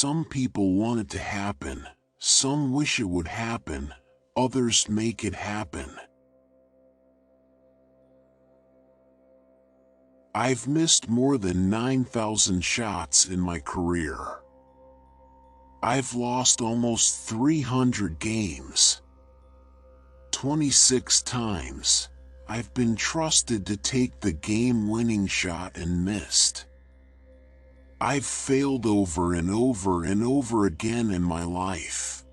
Some people want it to happen, some wish it would happen, others make it happen. I've missed more than 9,000 shots in my career. I've lost almost 300 games. 26 times, I've been trusted to take the game-winning shot and missed. I've failed over and over and over again in my life.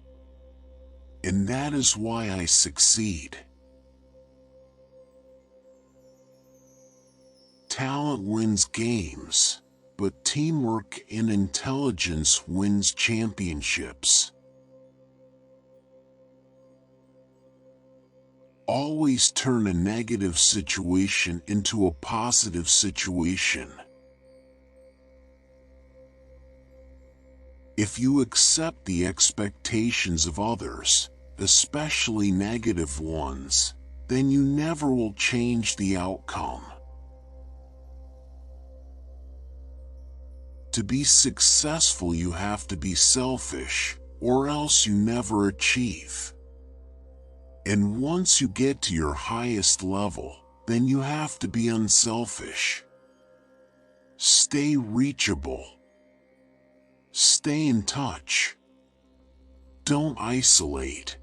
And that is why I succeed. Talent wins games, but teamwork and intelligence wins championships. Always turn a negative situation into a positive situation. If you accept the expectations of others, especially negative ones, then you never will change the outcome. To be successful, you have to be selfish, or else you never achieve. And once you get to your highest level, then you have to be unselfish. Stay reachable. Stay in touch. Don't isolate.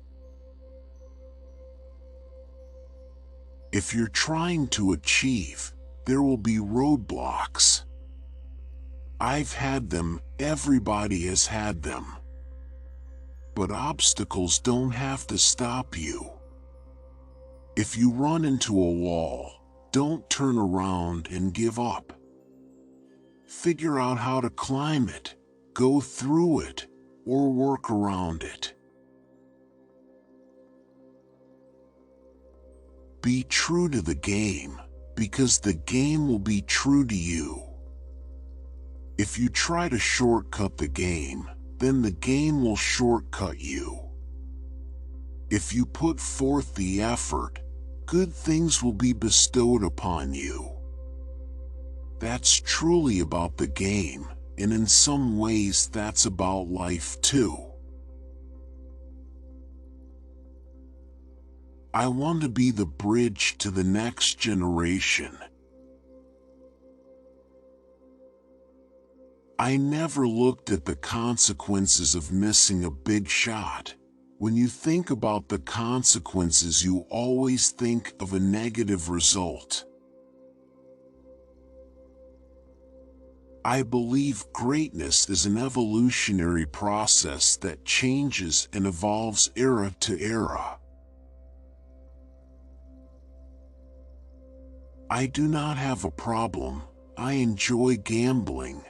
If you're trying to achieve, there will be roadblocks. I've had them, everybody has had them. But obstacles don't have to stop you. If you run into a wall, don't turn around and give up. Figure out how to climb it, go through it, or work around it. Be true to the game, because the game will be true to you. If you try to shortcut the game, then the game will shortcut you. If you put forth the effort, good things will be bestowed upon you. That's truly about the game, and in some ways that's about life too. I want to be the bridge to the next generation. I never looked at the consequences of missing a big shot. When you think about the consequences, you always think of a negative result. I believe greatness is an evolutionary process that changes and evolves era to era. I do not have a problem. I enjoy gambling.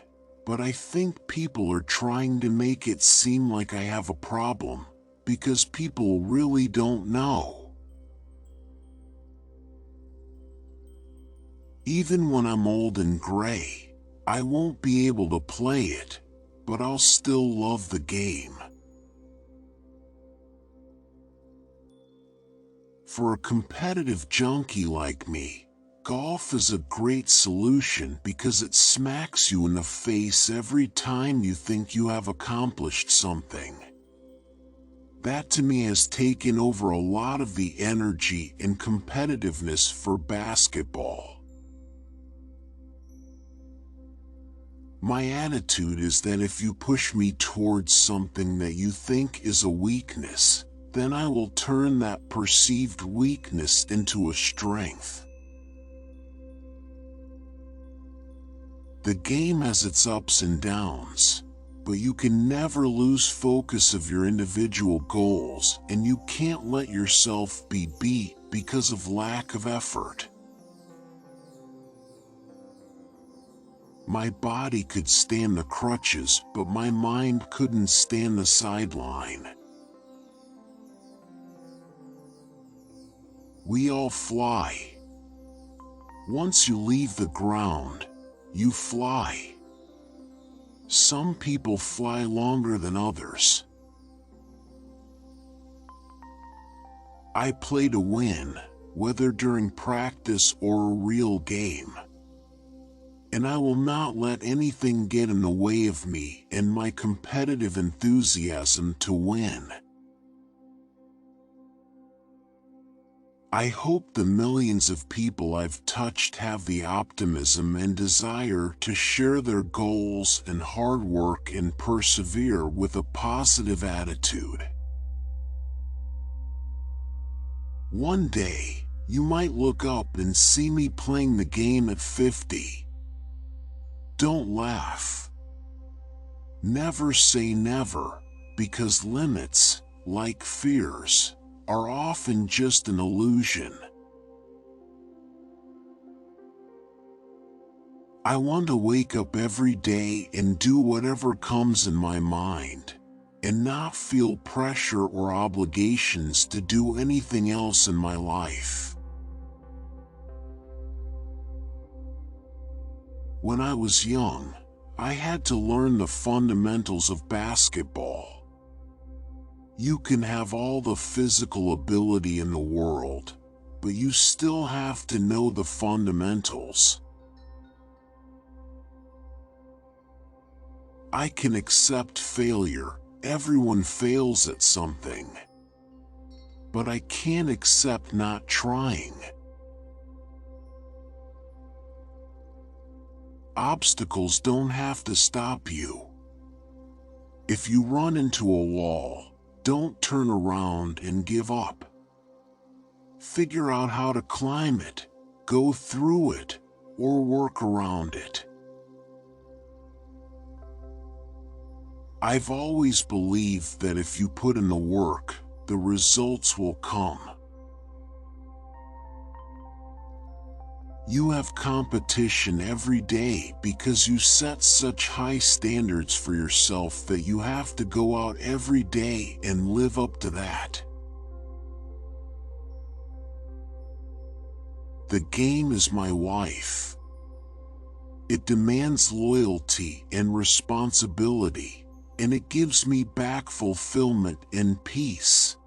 But I think people are trying to make it seem like I have a problem, because people really don't know. Even when I'm old and gray, I won't be able to play it, but I'll still love the game. For a competitive junkie like me, golf is a great solution because it smacks you in the face every time you think you have accomplished something. That to me has taken over a lot of the energy and competitiveness for basketball. My attitude is that if you push me towards something that you think is a weakness, then I will turn that perceived weakness into a strength. The game has its ups and downs, but you can never lose focus of your individual goals, and you can't let yourself be beat because of lack of effort. My body could stand the crutches, but my mind couldn't stand the sideline. We all fly. Once you leave the ground, you fly. Some people fly longer than others. I play to win, whether during practice or a real game. and I will not let anything get in the way of me and my competitive enthusiasm to win. I hope the millions of people I've touched have the optimism and desire to share their goals and hard work and persevere with a positive attitude. One day, you might look up and see me playing the game at 50. Don't laugh. Never say never, because limits, like fears, are often just an illusion. I want to wake up every day and do whatever comes in my mind, and not feel pressure or obligations to do anything else in my life. When I was young, I had to learn the fundamentals of basketball. You can have all the physical ability in the world, but you still have to know the fundamentals. I can accept failure. Everyone fails at something. But I can't accept not trying. Obstacles don't have to stop you. If you run into a wall, don't turn around and give up. Figure out how to climb it, go through it, or work around it. I've always believed that if you put in the work, the results will come. You have competition every day because you set such high standards for yourself that you have to go out every day and live up to that. The game is my wife. It demands loyalty and responsibility, and it gives me back fulfillment and peace.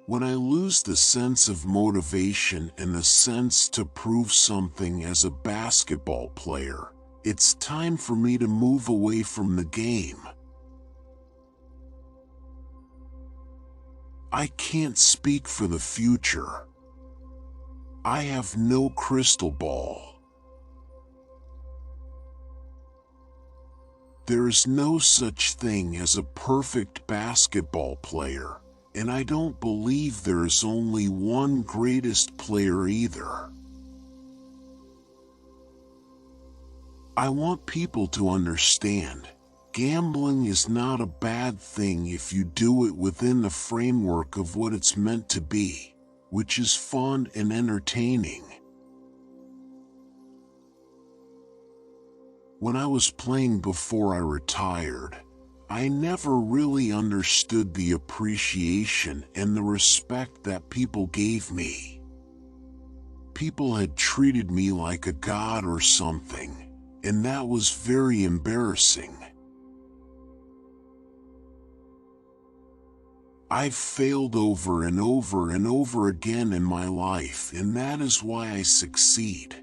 When I lose the sense of motivation and the sense to prove something as a basketball player, it's time for me to move away from the game. I can't speak for the future. I have no crystal ball. There is no such thing as a perfect basketball player. And I don't believe there is only one greatest player either. I want people to understand, gambling is not a bad thing if you do it within the framework of what it's meant to be, which is fun and entertaining. When I was playing before I retired, I never really understood the appreciation and the respect that people gave me. People had treated me like a god or something, and that was very embarrassing. I've failed over and over and over again in my life, and that is why I succeed.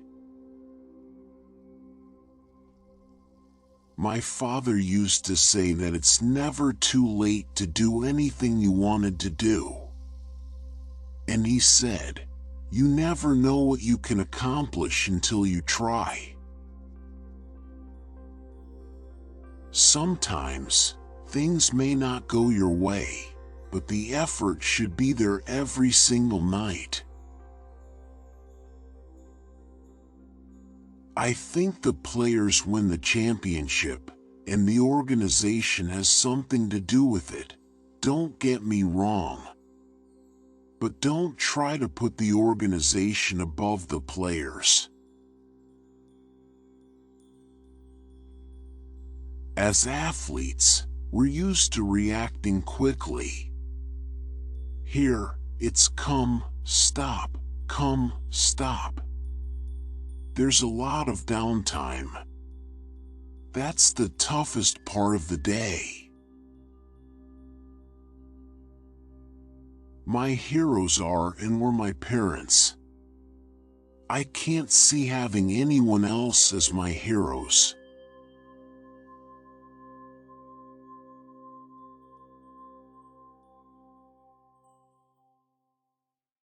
My father used to say that it's never too late to do anything you wanted to do. And he said, you never know what you can accomplish until you try. Sometimes, things may not go your way, but the effort should be there every single night. I think the players win the championship, and the organization has something to do with it. Don't get me wrong. But don't try to put the organization above the players. As athletes, we're used to reacting quickly. Here, it's come, stop, come, stop. There's a lot of downtime. That's the toughest part of the day. My heroes are and were my parents. I can't see having anyone else as my heroes.